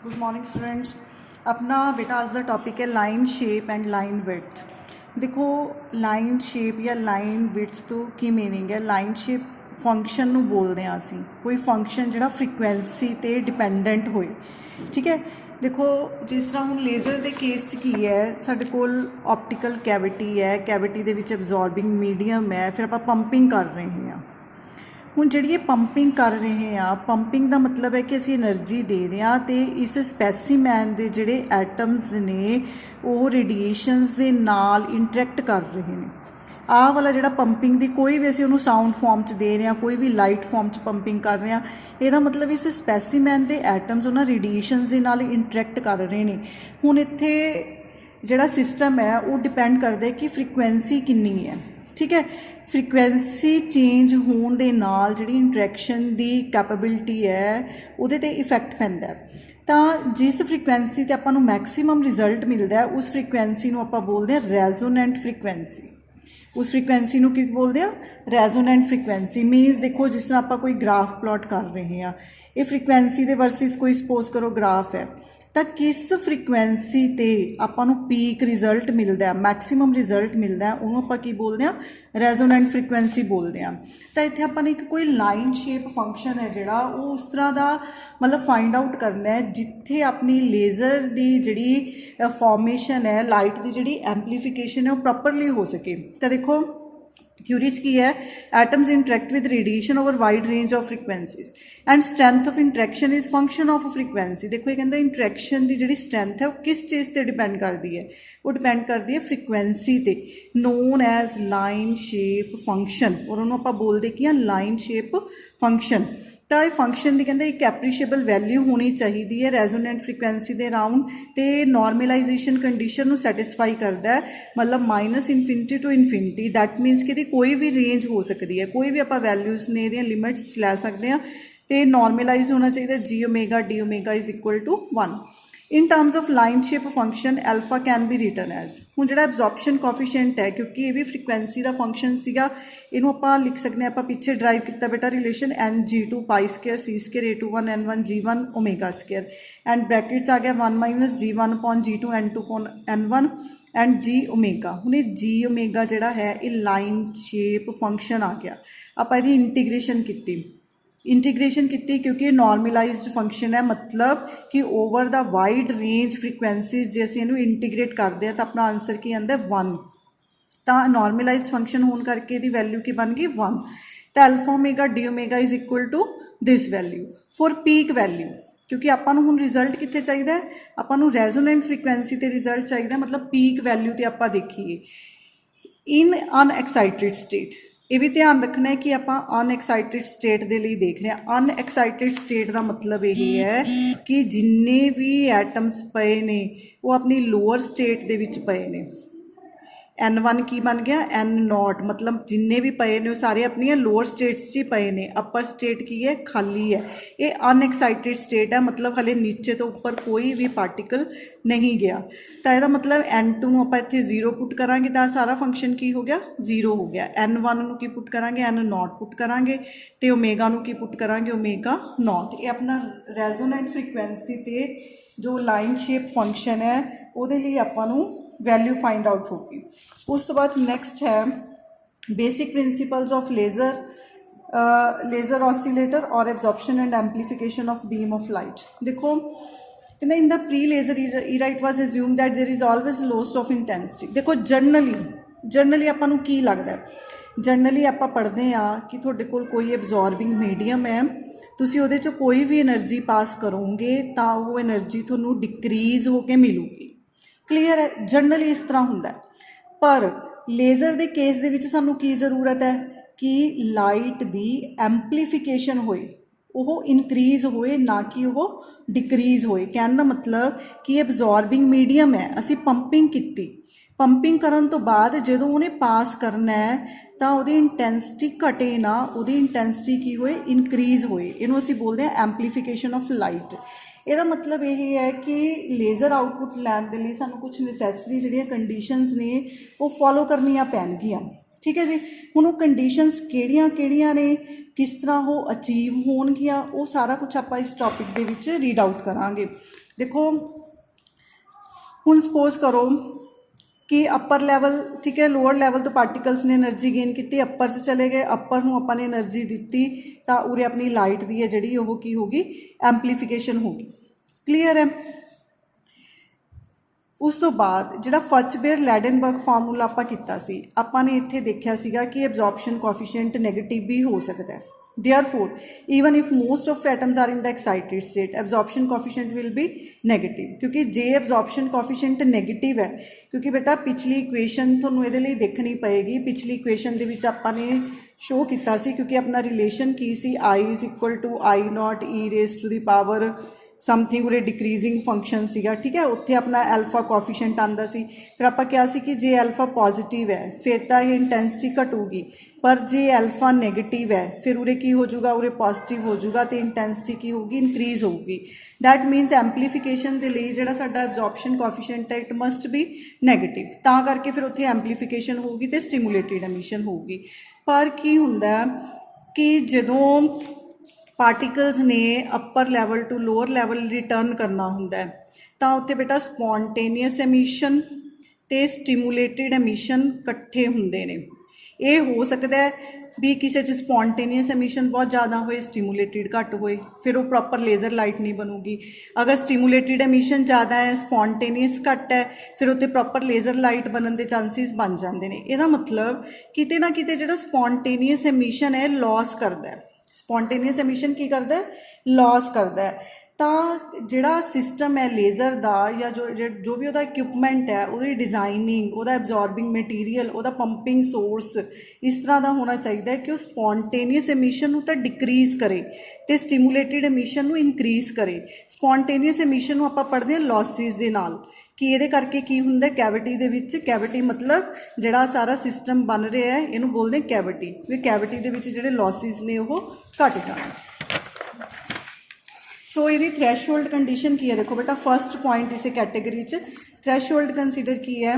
Good morning students. अपना बेटा आज का टॉपिक है line shape and line width. देखो लाइन शेप या लाइन विड्थ तो की मीनिंग है। लाइन शेप फंक्शन नूं बोलते हैं असीं, कोई फंक्शन जिहड़ा फ्रीकुएंसी ते डिपेंडेंट होए। ठीक है, देखो जिस तरह हुण लेज़र के केस च की है, साडे कोल ऑप्टिकल कैविटी है, कैविटी दे विच एब्जॉर्बिंग मीडियम है, फिर आपां पंपिंग कर रहे हैं। ਹੁਣ ਜਿਹੜੀ ਇਹ ਪੰਪਿੰਗ ਕਰ ਰਹੇ ਆ, ਪੰਪਿੰਗ ਦਾ ਮਤਲਬ ਹੈ ਕਿ ਅਸੀਂ એનર્ਜੀ ਦੇ ਰਹੇ ਹਾਂ ਤੇ ਇਸ ਸਪੈਸੀਮੈਨ ਦੇ ਜਿਹੜੇ ਐਟਮਸ ਨੇ ਉਹ ਰੇਡੀਏਸ਼ਨਸ ਦੇ ਨਾਲ ਇੰਟਰੈਕਟ ਕਰ ਰਹੇ ਨੇ। ਆਹ ਵਾਲਾ ਜਿਹੜਾ ਪੰਪਿੰਗ ਦੀ ਕੋਈ ਵੀ ਅਸੀਂ ਉਹਨੂੰ ਸਾਊਂਡ ਫਾਰਮ 'ਚ ਦੇ ਰਹੇ ਹਾਂ, ਕੋਈ ਵੀ ਲਾਈਟ ਫਾਰਮ 'ਚ ਪੰਪਿੰਗ ਕਰ ਰਹੇ ਹਾਂ, ਇਹਦਾ ਮਤਲਬ ਇਸ ਸਪੈਸੀਮੈਨ ਦੇ ਐਟਮਸ ਉਹਨਾਂ ਰੇਡੀਏਸ਼ਨਸ ਦੇ ਨਾਲ ਇੰਟਰੈਕਟ ਕਰ ਰਹੇ ਨੇ। ਹੁਣ ਇੱਥੇ ਜਿਹੜਾ ਸਿਸਟਮ ਹੈ ਉਹ ਡਿਪੈਂਡ ਕਰਦਾ ਕਿ ਫ੍ਰੀਕੁਐਂਸੀ ਕਿੰਨੀ ਹੈ। ठीक है, फ्रीकुएंसी चेंज होने दे नाल जिहड़ी इंटरैक्शन दी कैपेबिलिटी है उहदे ते इफैक्ट पैंदा है। तो जिस फ्रीकुएंसी ते आपां नूं मैक्सीमम रिजल्ट मिलता है उस फ्रीकुएंसी नूं आपां बोलदे हैं रेजोनेंट फ्रीकुएंसी। उस फ्रीकुएंसी नूं की बोलते हैं रेजोनेंट फ्रीकुएंसी। मीनस देखो जिस तरह आपां कोई ग्राफ प्लॉट कर रहे हैं, ये फ्रीकुएंसी दे वर्सिस कोई सपोज करो ग्राफ है, तो किस फ्रीकुएंसी ते आपां नूं पीक रिजल्ट मिलता है, मैक्सीमम रिजल्ट मिलता है, उन्होंने आपां की बोलते हैं रेजोनेंट फ्रीकुएंसी बोलते हैं। तो इत्थे आपां ने एक कोई लाइन शेप फंक्शन है जिहड़ा वो उस तरह का मतलब फाइंड आउट करना है जिथे अपनी लेज़र की जिहड़ी फॉर्मेशन है, लाइट की जिहड़ी एम्पलीफिकेशन है वो प्रॉपरली हो सके। तो देखो थ्योरी की है atoms interact with radiation over wide range of frequencies and strength of interaction is function of frequency. देखो ये कहते इंटरैक्शन की जी स्ट्रेंथ है वो किस चीज़ पर डिपेंड करती है, वो डिपेंड करती है फ्रीकुएंसी ते, known as line shape function. और उन्होंने आप बोलते कि लाइन शेप फंक्शन। तो ये फंक्शन की कहते एक एप्रीशिएबल वैल्यू होनी चाहिए है रेजोनेंट फ्रीकुएंसी के अराउंड, तो नॉर्मलाइजेशन कंडीशन को सैटिस्फाई करता है, मतलब -infinity to infinity. That means कि कोई भी रेंज हो सकती है, कोई भी आप वैल्यूज़ ने लिमिट्स लै सकते हैं। तो नॉर्मलाइज होना चाहिए जी omega D omega is equal to 1। In terms of line shape function alpha can be written as, हुण जिहड़ा एब्जॉर्प्शन कोफिशिएंट है क्योंकि ये भी फ्रीकुएंसी का फंक्शन सीगा, इनू आपां लिख सकते हैं, आपां पिछे ड्राइव किया बेटा relation NG2 pi square C square A21 N1 G1 omega square and brackets आ गया 1 - G1 upon G2 N2 upon N1 and G omega. हुण G ओमेगा जिहड़ा है ये लाइन शेप फंक्शन आ गया। आपां इहदी इंटीग्रेशन की क्योंकि नॉर्मलाइज्ड फंक्शन है, मतलब कि ओवर द वाइड रेंज फ्रीकुएंसीज जो असीं इहनूं इंटीग्रेट करते हैं तो अपना आंसर की आंदा 1। तो नॉर्मलाइज्ड फंक्शन होने करके दी वैल्यू की बन गई 1। तो alpha omega D omega is equal to this value for peak value, क्योंकि आपां नूं हुण रिजल्ट कित्थे चाहिए, आपां नूं रेजोनेंट फ्रीकुएंसी ते रिजल्ट चाहिए, मतलब पीक वैल्यू ते आपां देखीए इन अनएक्साइटेड स्टेट। ये भी ध्यान रखना है कि आप अनएक्साइटेड स्टेट के लिए देख रहे हैं। अनएक्साइटेड स्टेट का मतलब यही है कि जिन्ने भी एटम्स पे ने वो अपनी लोअर स्टेट दे विच पे ने। N1 की बन गया N0, मतलब जिन्ने भी पे ने वो सारे अपनी लोअर स्टेट्स ही पे ने। अपर स्टेट की है खाली है, ये अनएक्साइटेड स्टेट है, मतलब हले नीचे तो ऊपर कोई भी पार्टिकल नहीं गया। तो यदा मतलब N2 नूं आपां इत्थे 0 पुट करांगे तो सारा फंक्शन की हो गया 0 हो गया। N1 नूं की पुट करांगे N0 पुट करांगे, तो ओमेगा नूं की पुट करांगे ओमेगा नॉट। ये अपना रेजोनेंट फ्रीकुएंसी ते जो लाइन शेप फंक्शन है उहदे लई आपां नूं वैल्यू फाइंड आउट होगी। उस तो बाद नैक्सट है basic principles of laser oscillator और absorption and amplification of beam of light. देखो in the pre laser era it was assume that there is always loss of intensity. देखो generally आपां नूं की लगदा है, जनरली आपां पढ़ते हैं कि तुहाडे कोल कोई एब्जॉर्बिंग मीडियम है, तुसीं उहदे चों कोई भी एनर्जी पास करोगे तो वो एनर्जी तुहानूं डिक्रीज़ होकर मिलूगी। क्लीयर है, जनरली इस तरह होंदा है। पर लेज़र के केस दे विच सानूं की जरूरत है कि लाइट की एम्पलीफिकेशन होए, वो इनक्रीज़ होए ना कि वो डिक्रीज़ होए। कहने का मतलब कि एब्जॉर्बिंग मीडियम है, असी पंपिंग की, पंपिंग करन तो बाद जदों उन्हें पास करना है तो वो इंटेंसिटी घटे ना, वो इंटेंसिटी की होए इनक्रीज़ होए। इनू असी बोलते हैं एम्पलीफिकेशन ऑफ लाइट। ਇਹਦਾ मतलब यही है कि लेज़र आउटपुट लैन के लिए सानू कुछ नसैसरी जिहड़ियां कंडीशनस ने वो फॉलो करनियां पैणगियां। ठीक है जी, हुण वो कंडीशनस किहड़ियां ने, किस तरह वो अचीव होणगियां, वो सारा कुछ आपां इस टॉपिक दे विच रीड आउट करांगे। देखो हुण सपोज करो कि अपर लैवल, ठीक है, लोअर लैवल तो पार्टिकल्स ने एनर्जी गेन की, अपर च चले गए, अपर नूं आपां ने एनर्जी दित्ती, तो उरे अपनी लाइट दी है जिहड़ी ओह की होगी, एंपलीफिकेशन होगी। क्लीयर है। उस तो बाद जिहड़ा फर्चबेयर लैडनबर्ग फार्मूला आपां कीता सी, आपां ने इत्थे देखिया सीगा कि एब्जॉर्प्शन कोएफिशिएंट नेगेटिव भी हो सकता है। Therefore, even if most of atoms are in the excited state, absorption coefficient will be negative, क्योंकि जे absorption coefficient नेगेटिव है, क्योंकि बेटा पिछली इक्वेशन तुहानूं इहदे लई देखनी पएगी। पिछली इक्वेशन दे विच आपां ने शो कीता सी, क्योंकि अपना रिलेशन की सी I is equal to I nought e raise to the power something, उरे डिक्रीजिंग फंक्शन सीगा, ठीक है। उत्थे अपना एल्फा कोएफिशिएंट आंदा सी। फिर आपां क्या सी कि जे एल्फा पॉजिटिव है फिर तो ये इंटेंसिटी घटूगी, पर जे एल्फा नैगेटिव है फिर उरे की हो जाऊगा, उरे पॉजिटिव हो जाऊगा, तो इंटेंसिटी की होगी, इंक्रीज होगी। दैट मीनस एंपलीफिकेशन के लिए जिहड़ा साडा एब्जॉर्प्शन कोएफिशिएंट है इट मस्ट बी नैगेटिव, तां करके फिर उत्थे एंपलीफिकेशन होगी तो स्टिमुलेटेड एमिशन होगी। पर की हुंदा कि जदों पार्टिकल्स ने upper level to lower level return करना हुंदा है, तो उत्थे बेटा स्पॉन्टेनियस एमिशन ते स्टिमुलेटेड एमिशन इकट्ठे हुंदे ने। ये हो सकता है भी किसी च स्पॉन्टेनियस एमिशन बहुत ज़्यादा होए, स्टिमुलेटेड घट होए, फिर वो प्रॉपर लेज़र लाइट नहीं बनूगी। अगर स्टिमुलेटेड एमिशन ज़्यादा है, स्पॉन्टेनियस घट है, फिर उत्ते प्रॉपर लेज़र लाइट बनने के चांसिस बन जाते हैं। इसदा मतलब किते ना किते जिहड़ा स्पॉन्टेनियस एमिशन है लॉस करता है। स्पॉन्टेनियस एमिशन की करता है, लॉस करता है। तो जिहड़ा सिस्टम है लेज़र का या जो भी उहदा इक्विपमेंट है, उहदी डिज़ाइनिंग, उहदा एब्जॉर्बिंग मटीरियल, उहदा पंपिंग सोर्स इस तरह का होना चाहिए कि वह स्पॉन्टेनियस एमिशन नूं तां डिक्रीज़ करे तो स्टिमुलेटेड एमिशन नूं इनक्रीज़ करे। स्पॉन्टेनियस एमिशन नूं आपां पढ़दे हां लॉसिस दे नाल कि ये करके की हुंदा कैविटी दे विच, कैविटी मतलब जिहड़ा सारा सिस्टम बन रहा है इहनूं बोलदे कैविटी, वे कैविटी दे विच जिहड़े लॉसिस ने वो घट जाण। सो ये थ्रैशहोल्ड कंडीशन की है, देखो बेटा फर्स्ट पॉइंट इस कैटेगरी थ्रैशहोल्ड कंसीडर की है।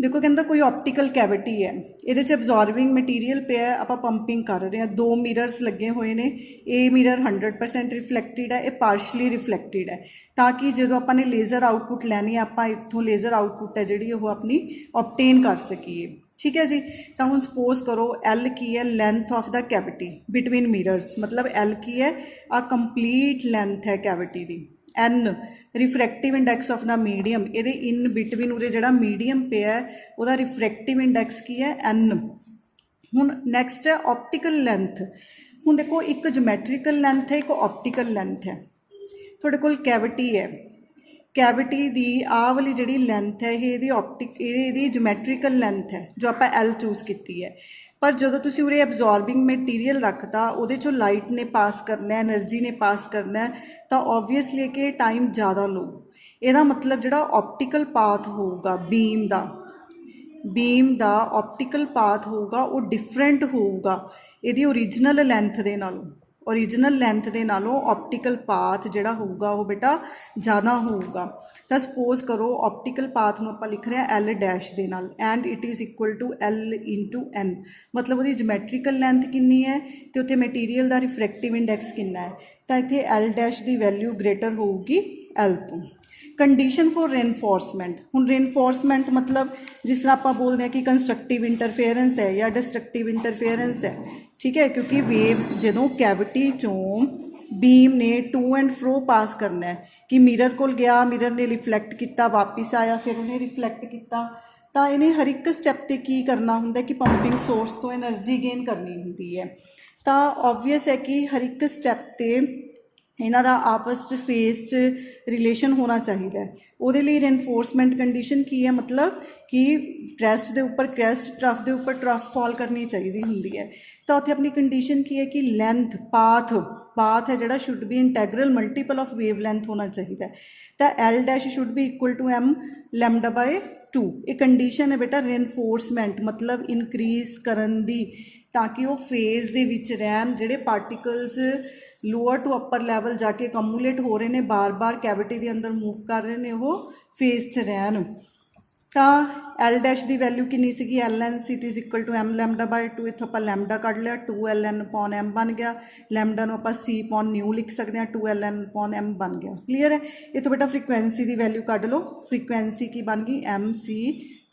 देखो कहता कोई ऑप्टिकल कैविटी है, ये एब्जॉर्बिंग मटीरियल पे है, आप पंपिंग कर रहे हैं, दो मिररस लगे हुए हैं, ए मिरर 100% रिफ्लैक्टिड है, ये पार्शली रिफ्लैक्टिड है, ताकि जो आपने लेज़र आउटपुट लैनी है आप इतों लेज़र आउटपुट है जी वो अपनी ऑबटेन कर सकीए। ठीक है जी। तो हम सपोज करो एल की है length of the cavity between mirrors, मतलब एल की है आ कंप्लीट लेंथ है कैविटी की। N refractive index of the medium, ये इन बिटवीन उरे जो मीडियम पे है वह रिफ्रैक्टिव इंडैक्स की है एन। हुण नैक्सट है ऑप्टिकल लेंथ। हुण देखो एक जोमैट्रिकल लेंथ है, एक ऑप्टिकल लेंथ है। थोड़े कोल कैविटी है, कैविटी दी आ वाली जिहड़ी लेंथ है ये जोमैट्रिकल लेंथ है जो आप एल चूज की है। पर जो तुसी उरे एब्जॉर्बिंग मटीरियल रखता उहदे चों लाइट ने पास करना है, एनर्जी ने पास करना है, तो ऑबवियसली कि टाइम ज़्यादा लो। ਇਹਦਾ मतलब जिहड़ा ऑप्टिकल पाथ होगा बीम दा ऑप्टिकल पाथ होगा वो डिफरेंट होगा ਇਹਦੀ ओरिजिनल लेंथ दे नालों। ओरिजिनल लेंथ के नालों ऑप्टिकल पाथ जिहड़ा होगा वो बेटा ज़्यादा होगा। तो सपोज करो ऑप्टिकल पाथ में आप लिख रहे हैं एल डैश के नाल and it is equal to L into n, मतलब वो जोमैट्रिकल लेंथ कितनी है तो उत्थे मटीरियल का रिफ्रैक्टिव इंडैक्स कितना है, तो इत्थे एल डैश की वैल्यू ग्रेटर होगी एल तो। कंडीशन फॉर रेनफोर्समेंट, हुण रेनफोर्समेंट मतलब जिस तरह आप बोलते हैं कि कंस्ट्रक्टिव इंटरफेरेंस है या डिस्ट्रक्टिव इंटरफेरेंस है, ठीक है। क्योंकि वेव्स जो कैविटी चों बीम ने टू एंड फ्रो पास करना है कि मिरर को गया, मिरर ने रिफ्लैक्ट किया, वापस आया, फिर उन्हें रिफ्लैक्ट किया, तो इन्हें हर एक स्टैप ते की करना हुंदा कि पंपिंग सोर्स तो एनर्जी गेन करनी हुंदी है। तो ऑबवियस है कि हर एक स्टैप ते इन्हां दा आपस च फेस च रिलेशन होना चाहिए। उहदे लई रेनफोर्समेंट कंडीशन की है, मतलब कि क्रैस्ट के उपर क्रैस्ट, ट्रफ के उपर ट्रफ फॉल करनी चाहिए हुंदी है। तो उत्थे अपनी कंडीशन की है कि लेंथ पाथ है जिहड़ा should be integral multiple of wave length होना चाहिए। तो L dash should be equal to M lambda by 2। ये कंडीशन है बेटा रेनफोर्समेंट मतलब इनक्रीज करन दी, ताकि वो फेज दे विच रहन, जिहड़े particles lower to upper level जाके कम्यूलेट हो रहे हैं, बार बार कैविटी के अंदर मूव कर रहे हैं, वो फेज च रहन। ਤਾਂ L ਡੈਸ਼ ਦੀ ਵੈਲਿਊ ਕਿੰਨੀ ਸੀਗੀ L N C T is equal to M lambda by 2। ਇੱਥੋਂ ਆਪਾਂ ਲੈਮਡਾ ਕੱਢ ਲਿਆ 2 ln ਅਪੋਨ ਐਮ ਬਣ ਗਿਆ। ਲੈਮਡਾ ਨੂੰ ਆਪਾਂ ਸੀ ਅਪੋਨ ਨਿਊ ਲਿਖ ਸਕਦੇ ਹਾਂ 2 ln ਅਪੋਨ ਐਮ ਬਣ ਗਿਆ। ਕਲੀਅਰ ਹੈ। ਇੱਥੋਂ ਬੇਟਾ ਫਰੀਕੁਐਂਸੀ ਦੀ ਵੈਲਿਊ ਕੱਢ ਲਓ। ਫਰੀਕੁਐਂਸੀ ਕੀ ਬਣ ਗਈ M C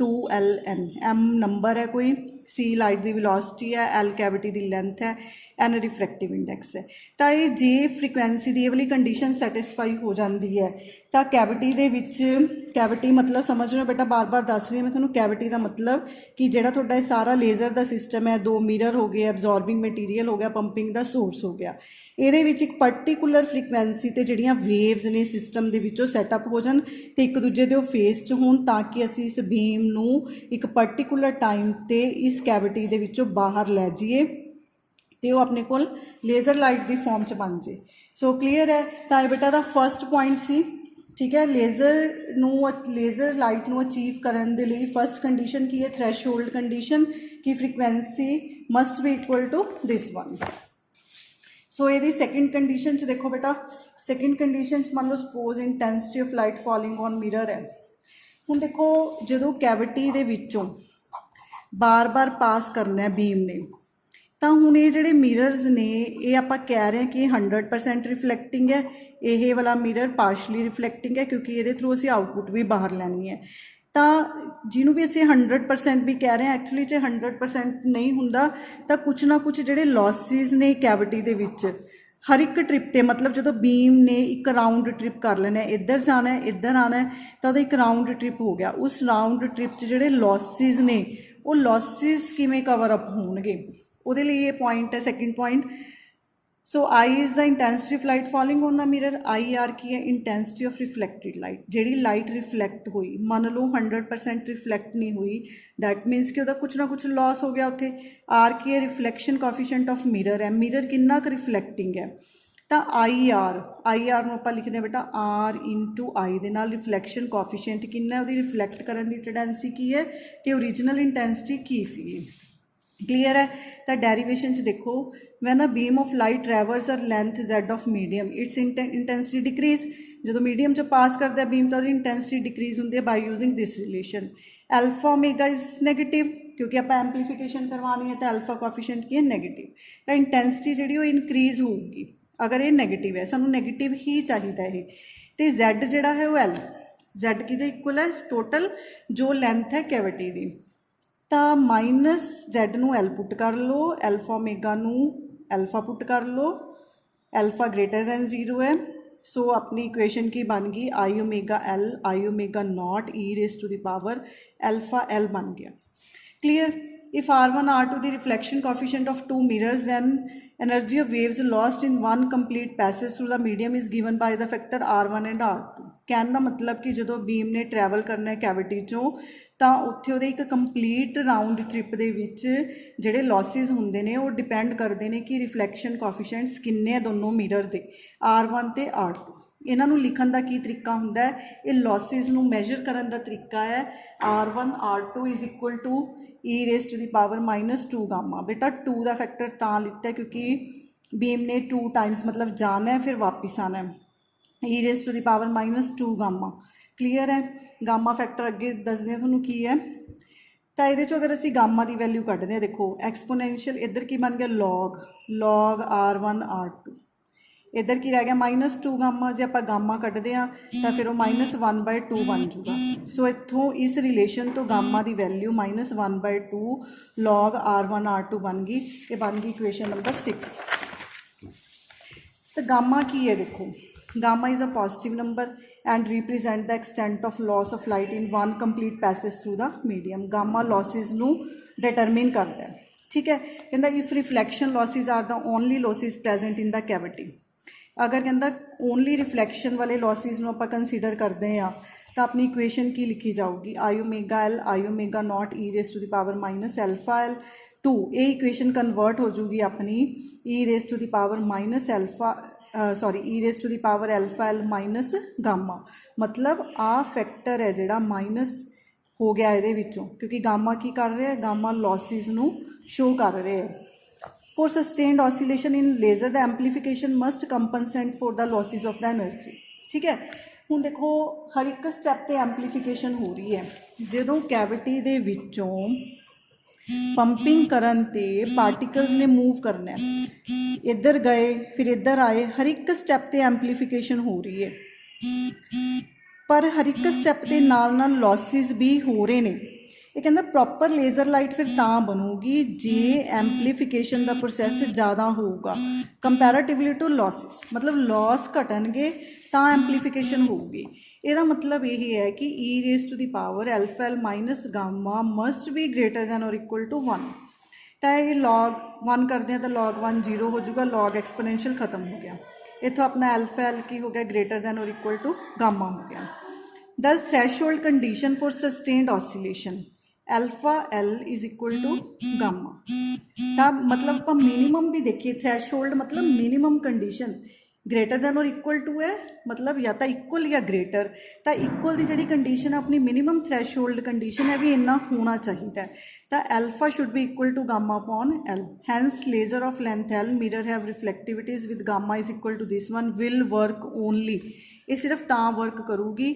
2 ln। M number ਹੈ ਕੋਈ, ਸੀ ਲਾਈਟ ਦੀ ਵੈਲੋਸਿਟੀ ਹੈ, ਐਲ ਕੈਵਿਟੀ ਦੀ ਲੈਂਥ ਹੈ, ਐਨ ਰਿਫਰੈਕਟਿਵ ਇੰਡੈਕਸ ਹੈ। ਤਾਂ ਇਹ ਜੇ ਫਰੀਕੁਐਂਸੀ ਦੀ ਇਹ ਵਾਲੀ ਕੰਡੀਸ਼ਨ ਸੈਟਿਸਫਾਈ ਹੋ ਜਾਂਦੀ ਹੈ ਤਾਂ ਕੈਵਿਟੀ ਦੇ ਵਿੱਚ, ਕੈਵਿਟੀ ਮਤਲਬ ਸਮਝ ਲਓ ਬੇਟਾ, ਬਾਰ-ਬਾਰ ਦੱਸ ਰਹੀ ਹਾਂ ਮੈਂ ਤੁਹਾਨੂੰ, ਕੈਵਿਟੀ ਦਾ ਮਤਲਬ ਕਿ ਜਿਹੜਾ ਤੁਹਾਡਾ ਇਹ ਸਾਰਾ ਲੇਜ਼ਰ ਦਾ ਸਿਸਟਮ ਹੈ, 2 ਮਿਰਰ ਹੋ ਗਏ, ਐਬਜ਼ੋਰਬਿੰਗ ਮਟੀਰੀਅਲ ਹੋ ਗਿਆ, ਪੰਪਿੰਗ ਦਾ ਸੋਰਸ ਹੋ ਗਿਆ, ਇਹਦੇ ਵਿੱਚ ਇੱਕ ਪਰਟੀਕੂਲਰ ਫਰੀਕੁਐਂਸੀ ਤੇ ਜਿਹੜੀਆਂ ਵੇਵਜ਼ ਨੇ ਸਿਸਟਮ ਦੇ ਵਿੱਚੋਂ ਸੈਟਅਪ ਹੋ ਜਾਣ ਤੇ ਇੱਕ ਦੂਜੇ ਦੇ ਉਹ ਫੇਸ 'ਚ ਹੋਣ, ਤਾਂ ਕਿ ਅਸੀਂ ਇਸ ਬੀਮ ਨੂੰ ਇੱਕ ਪਰਟੀਕੂਲਰ ਟਾਈਮ ਤੇ ਇਸ ਕੈਵਿਟੀ ਦੇ ਵਿੱਚੋਂ ਬਾਹਰ ਲੈ ਜਾਈਏ ਤੇ ਉਹ ਆਪਣੇ ਕੋਲ ਲੇਜ਼ਰ ਲਾਈਟ ਦੀ ਫਾਰਮ 'ਚ ਬਣ ਜੇ। ਸੋ ਕਲੀਅਰ ਹੈ। ਤਾਂ ਇਹ ਬੇਟਾ ਦਾ ਫਸਟ ਪੁਆਇੰਟ ਸੀ। ਠੀਕ ਹੈ। ਲੇਜ਼ਰ ਲਾਈਟ ਨੂੰ ਅਚੀਵ ਕਰਨ ਦੇ ਲਈ ਫਸਟ ਕੰਡੀਸ਼ਨ ਕੀ ਹੈ, ਥ੍ਰੈਸ਼ਹੋਲਡ ਕੰਡੀਸ਼ਨ, ਕਿ frequency must be equal to this one. So ਇਹਦੀ ਸੈਕਿੰਡ ਕੰਡੀਸ਼ਨ 'ਚ ਦੇਖੋ ਬੇਟਾ, ਸੈਕਿੰਡ ਕੰਡੀਸ਼ਨ 'ਚ ਮੰਨ ਲਓ suppose intensity of light falling on mirror ਹੈ। ਹੁਣ ਦੇਖੋ ਜਦੋਂ ਕੈਵਿਟੀ ਦੇ ਵਿੱਚੋਂ ਬਾਰ-ਬਾਰ ਪਾਸ ਕਰਨਾ ਹੈ ਬੀਮ ਨੇ, ਤਾਂ ਹੁਣ ਇਹ ਜਿਹੜੇ ਮਿਰਰਸ ਨੇ ਇਹ ਆਪਾਂ ਕਹਿ ਰਹੇ ਹਾਂ ਕਿ 100% ਰਿਫਲੈਕਟਿੰਗ ਹੈ, ਇਹ ਵਾਲਾ ਮਿਰਰ ਪਾਰਸ਼ਲੀ ਰਿਫਲੈਕਟਿੰਗ ਹੈ ਕਿਉਂਕਿ ਇਹਦੇ ਥਰੂ ਅਸੀਂ ਆਊਟਪੁੱਟ ਵੀ ਬਾਹਰ ਲੈਣੀ ਹੈ। ਤਾਂ ਜਿਹਨੂੰ ਵੀ ਅਸੀਂ 100% ਵੀ ਕਹਿ ਰਹੇ ਹਾਂ, ਐਕਚੁਅਲੀ 'ਚ 100% ਨਹੀਂ ਹੁੰਦਾ, ਤਾਂ ਕੁਛ ਨਾ ਕੁਛ ਜਿਹੜੇ ਲੌਸਿਸ ਨੇ ਕੈਵਿਟੀ ਦੇ ਵਿੱਚ ਹਰ ਇੱਕ ਟ੍ਰਿਪ 'ਤੇ, ਮਤਲਬ ਜਦੋਂ ਬੀਮ ਨੇ ਇੱਕ ਰਾਊਂਡ ਟ੍ਰਿਪ ਕਰ ਲੈਣਾ, ਇੱਧਰ ਜਾਣਾ ਇੱਧਰ ਆਉਣਾ, ਤਾਂ ਉਹਦਾ ਇੱਕ ਰਾਊਂਡ ਟ੍ਰਿਪ ਹੋ ਗਿਆ। ਉਸ ਰਾਊਂਡ ਟ੍ਰਿਪ 'ਚ ਜਿਹੜੇ ਲੌਸਿਸ ਨੇ ਉਹ ਲੌਸਿਸ ਕਿਵੇਂ ਕਵਰ ਅਪ ਹੋਣਗੇ, ਉਹਦੇ ਲਈ ਇਹ ਪੁਆਇੰਟ ਹੈ second point. So I is the intensity of light falling on the mirror. I R ਕੀ ਹੈ, ਇੰਟੈਂਸਿਟੀ ਆਫ ਰਿਫਲੈਕਟਿਡ ਲਾਈਟ, ਜਿਹੜੀ ਲਾਈਟ ਰਿਫਲੈਕਟ ਹੋਈ, ਮੰਨ ਲਓ 100% ਰਿਫਲੈਕਟ ਨਹੀਂ ਹੋਈ, ਦੈਟ ਮੀਨਸ ਕਿ ਉਹਦਾ ਕੁਛ ਨਾ ਕੁਛ ਲਾਸ ਹੋ ਗਿਆ ਉੱਥੇ। ਆਰ ਕੀ ਹੈ, ਰਿਫਲੈਕਸ਼ਨ ਕੋਫੀਸ਼ੀਐਂਟ ਆਫ ਮਿਰਰ ਹੈ, ਮਿਰਰ ਕਿੰਨਾ ਕੁ ਰਿਫਲੈਕਟਿੰਗ ਹੈ। ਤਾਂ ਆਈ ਆਰ ਨੂੰ ਆਪਾਂ ਲਿਖਦੇ ਹਾਂ ਬੇਟਾ ਆਰ ਇਨਟੂ ਆਈ ਦੇ ਨਾਲ, ਰਿਫਲੈਕਸ਼ਨ ਕੋਫੀਸ਼ੀਐਂਟ ਕਿੰਨਾ, ਉਹਦੀ ਰਿਫਲੈਕਟ ਕਰਨ ਦੀ ਟੈਂਡੈਂਸੀ ਕੀ ਹੈ ਤੇ ਓਰੀਜਨਲ ਇੰਟੈਂਸਿਟੀ ਕੀ ਸੀ। ਕਲੀਅਰ ਹੈ। ਤਾਂ ਡੈਰੀਵੇਸ਼ਨ 'ਚ ਦੇਖੋ, when a beam of light traverse a length Z of medium, its intensity decreases. ਜਦੋਂ ਮੀਡੀਅਮ 'ਚ ਪਾਸ ਕਰਦਾ ਬੀਮ ਤਾਂ ਉਹਦੀ ਇੰਟੈਂਸਿਟੀ ਡਿਕਰੀਜ਼ ਹੁੰਦੀ ਹੈ by using this relation. Alpha omega is negative, ਕਿਉਂਕਿ ਆਪਾਂ ਐਂਪਲੀਫਿਕੇਸ਼ਨ ਕਰਵਾਉਣੀ ਹੈ ਤਾਂ ਐਲਫਾ ਕੋਫੀਸ਼ੀਐਂਟ ਕੀ ਹੈ, ਨੈਗੇਟਿਵ। ਤਾਂ ਇੰਟੈਂਸਿਟੀ ਜਿਹੜੀ ਉਹ ਇਨਕਰੀਜ਼ ਹੋਊਗੀ ਅਗਰ ਇਹ ਨੈਗੇਟਿਵ ਹੈ, ਸਾਨੂੰ ਨੈਗੇਟਿਵ ਹੀ ਚਾਹੀਦਾ ਇਹ। ਤੇ ਜ਼ੈਡ ਜਿਹੜਾ ਹੈ ਉਹ ਐਲ, ਜ਼ੈਡ ਕਿਹਦੇ ਇਕੁਅਲ ਹੈ, ਟੋਟਲ ਜੋ ਲੈਂਥ ਹੈ ਕੈਵਿਟੀ ਦੀ। ਤਾਂ ਮਾਈਨਸ ਜ਼ੈਡ ਨੂੰ ਐਲ ਪੁੱਟ ਕਰ ਲਓ, ਐਲਫਾ ਓਮੇਗਾ ਨੂੰ ਐਲਫਾ ਪੁੱਟ ਕਰ ਲਓ, ਐਲਫਾ ਗ੍ਰੇਟਰ ਦੈਨ 0 ਹੈ। ਸੋ ਆਪਣੀ ਇਕੁਏਸ਼ਨ ਕੀ ਬਣ ਗਈ, I omega L I omega naught e raise to the power alpha L ਬਣ ਗਿਆ। Clear. if R1 R2 the reflection coefficient of two mirrors, then energy of waves lost in one complete passage through the medium is given by the factor R1 and R2। ਕਹਿਣ ਦਾ ਮਤਲਬ ਕਿ ਜਦੋਂ ਬੀਮ ਨੇ travel ਕਰਨਾ ਹੈ cavity 'ਚੋਂ ਤਾਂ ਉੱਥੇ ਉਹਦੇ ਇੱਕ ਕੰਪਲੀਟ ਰਾਊਂਡ ਟ੍ਰਿਪ ਦੇ ਵਿੱਚ ਜਿਹੜੇ ਲੌਸਿਸ ਹੁੰਦੇ ਨੇ ਉਹ ਡਿਪੈਂਡ ਕਰਦੇ ਨੇ ਕਿ ਰਿਫਲੈਕਸ਼ਨ ਕੋਫੀਸ਼ੀਐਂਟਸ ਕਿੰਨੇ ਆ ਦੋਨੋਂ ਮਿਰਰ ਦੇ, R1 ਤੇ R2। ਇਹਨਾਂ ਨੂੰ ਲਿਖਣ ਦਾ ਕੀ ਤਰੀਕਾ ਹੁੰਦਾ ਹੈ, ਇਹ ਲੌਸਿਸ ਨੂੰ ਮੈਜਰ ਕਰਨ ਦਾ ਤਰੀਕਾ ਹੈ R1 R2 is equal to e raise to the power -2 gamma. Beta 2 का फैक्टर तां लिखता है क्योंकि बीम ने 2 टाइम्स मतलब जाना है फिर वापस आना है, e raise to the power -2 gamma. Clear है। गामा फैक्टर अगे दसदे तुहानूं की है। तो ये अगर असी गामा की वैल्यू कढ़ते हैं, देखो एक्सपोनेंशियल इधर की बन गया लॉग R1 R2, इधर की रह गया -2 गामा। जे आप गामा कढ़ते हैं तो फिर वो -1/2 बन जूगा। सो इत्थों इस रिलेशन तो गामा की वैल्यू -1/2 लॉग R1 R2 बन गई। ये बन गई इक्वेशन नंबर 6। तो गामा की है, देखो gamma is a positive number and represent the extent of loss of light in one complete passage through the medium. Gamma losses नू डिटरमिन करता है। ठीक है। कहता if reflection losses are the only losses present in the cavity, अगर कहता only reflection वाले losses नू आपां कंसीडर करते हैं तो अपनी इक्वेशन की लिखी जाऊगी, I omega L I omega naught e raise to the power -alpha L 2। ये इक्वेशन कन्वर्ट हो जूगी अपनी e raise to the power e raise to the power alpha L minus gamma. मतलब आ फैक्टर है जिहड़ा माइनस हो गया ये विचों, क्योंकि गामा की कर रहे हैं, गामा लॉसिस नू शो कर रहे हैं। For sustained oscillation in laser, the amplification must compensate for the losses of the energy। ठीक है। ਹੁਣ ਦੇਖੋ ਹਰ ਇੱਕ ਸਟੈਪ ਤੇ ਐਂਪਲੀਫਿਕੇਸ਼ਨ ਹੋ ਰਹੀ ਹੈ। ਜਦੋਂ ਕੈਵਿਟੀ ਦੇ ਵਿੱਚੋਂ ਪੰਪਿੰਗ ਕਰਨ ਤੇ ਪਾਰਟੀਕਲਸ ਨੇ मूव करना है, इधर गए फिर इधर आए, हर एक स्टैप ते एंपलीफिकेशन हो रही है। पर हर एक स्टैप के नाल नाल लॉसिस भी हो रहे ने। ये कहता प्रॉपर लेज़र लाइट फिर तां बनूगी जे एंपलीफिकेशन का प्रोसैस ज़्यादा होगा कंपैरेटिवली टू लॉसिस, मतलब लॉस घटणगे तां एंपलीफिकेशन होगी। ਇਹਦਾ मतलब यही है कि e raise to the power alpha L minus gamma must be greater than और इक्वल टू 1। तो ये लॉग 1 करते हैं तो लॉग 1 0 हो जाएगा, लॉग एक्सपोनेंशियल खत्म हो गया। इतों अपना अल्फा एल की हो गया ग्रेटर दैन और इक्वल टू गामा हो गया। This threshold condition for sustained oscillation alpha L is equal to gamma. तो मतलब आप मिनीमम भी देखिए, थ्रैशोल्ड मतलब मिनीमम कंडीशन ग्रेटर दैन और इक्वल टू है, मतलब या तो इक्वल या ग्रेटर। तो इक्वल की जी कंडीशन अपनी मिनीमम थ्रैशोल्ड कंडीशन है भी इन्ना होना चाहिए। तो alpha should be equal to gamma upon L. Hence laser of length L mirror have reflectivities with gamma is equal to this one will work only. ये सिर्फ तां वर्क करूगी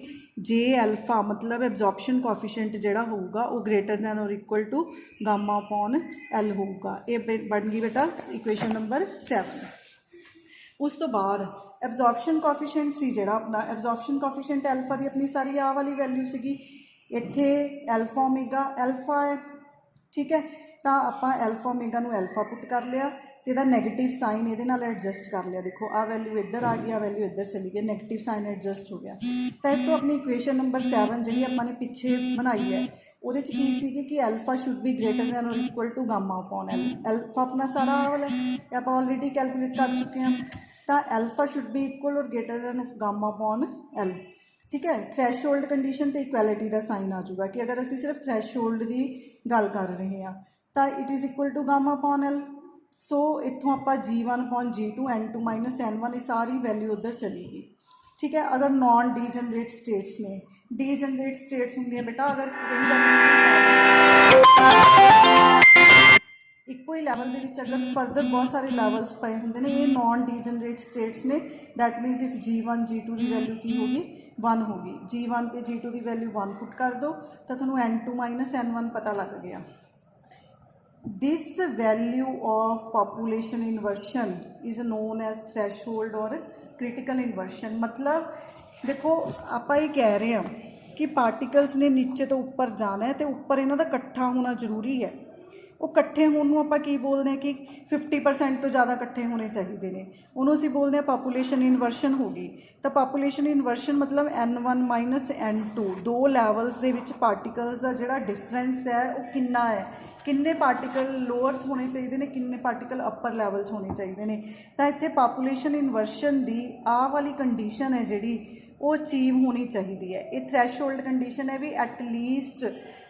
जे अल्फा मतलब एब्जॉर्प्शन कोफिशिएंट जिहड़ा होगा वो ग्रेटर दैन और equal to gamma upon L होगा। ये बन गई बेटा इक्वेशन नंबर 7। उस तो बाद एब्जॉर्प्शन कोफिशिएंट सी जिहड़ा अपना एब्जॉर्प्शन कोफिशिएंट अल्फा की अपनी सारी आ वाली वैल्यू सीगी, इत्थे अल्फा ओमेगा अल्फा है, ठीक है। तो आपां अल्फा ओमेगा नूं अल्फा पुट कर लिया तो इहदा नैगेटिव साइन इहदे नाल एडजस्ट कर लिया। देखो आ वैल्यू इधर आ गई, आ वैल्यू इधर चली गई, नैगेटिव साइन एडजस्ट हो गया। तो इस तो अपनी इक्वेशन नंबर 7 जी अपने पिछे बनाई है वो की सी कि alpha should be greater than और equal to gamma upon L. Alpha अपना सारा आ वाला आप ऑलरेडी कैलकुलेट कर चुके हैं। तो अल्फा शुड बी इक्वल और greater than of gamma upon L, ठीक है। थ्रैशोल्ड कंडीशन तो इक्वैलिटी का साइन आ जाऊगा कि अगर असी सिर्फ थ्रैशोल्ड की गल कर रहे हैं तो it is equal to gamma upon L. So इतों आप G1 upon G2 N2 minus N1 ये सारी वैल्यू उधर चलेगी, ठीक है। अगर नॉन डीजनरेट स्टेट्स ने, डीजनरेट स्टेट्स होंगे बेटा अगर कई इक्को ही लैवल के अगर फरदर बहुत सारे लैवल्स पे होंगे ने, ये नॉन डीजनरेट स्टेट्स ने। दैट मीनस इफ G1 G2 की वैल्यू की होगी 1 होगी। G1 तो G2 की वैल्यू 1 पुट कर दो तो थोड़ा N2 माइनस N1 पता लग गया। This value of population inversion is known as threshold और क्रिटिकल इन्वर्शन। मतलब देखो आप ये कह रहे हैं कि पार्टिकल्स ने नीचे तो ऊपर जाना है तो ऊपर इन्हों का इकट्ठा होना जरूरी है। वो इकट्ठे होने आप की बोलते हैं कि 50% तो ज़्यादा इकट्ठे होने चाहिए ने, उन्होंने असीं बोलते हैं पॉपुलेशन इन्वर्शन होगी। तो पॉपुलेशन इन्वर्शन मतलब N1 माइनस N2 दो लैवल्स के विच पार्टिकल्स का जिहड़ा डिफरेंस है वो कितना है, किन्ने पार्टिकल लोअर होने चाहिए ने, किन्ने पार्टिकल अपर लैवल होने चाहिए ने। तो इत्थे पॉपुलेशन इन्वर्शन की आ वाली कंडीशन है जिहड़ी वो अचीव होनी चाहिए है। ये थ्रैशोल्ड कंडीशन है भी एटलीस्ट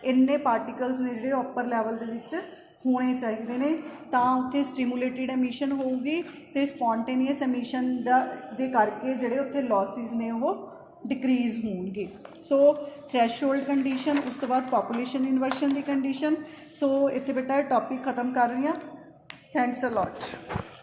इन्ने पार्टिकल्स ने जिहड़े अपर लैवल दे विच होने चाहिए ने, तां उत्थे स्टिमुलेटिड एमिशन होगी तो स्पॉन्टेनियस एमिशन दे करके जिहड़े उत्थे लॉसिस ने वो डिक्रीज़ होंगे। सो थ्रैशोल्ड कंडीशन, उस तो बाद पॉपुलेशन इन्वर्शन की कंडीशन। सो इत्थे बेटा टॉपिक खत्म कर रही हूँ। Thanks a lot.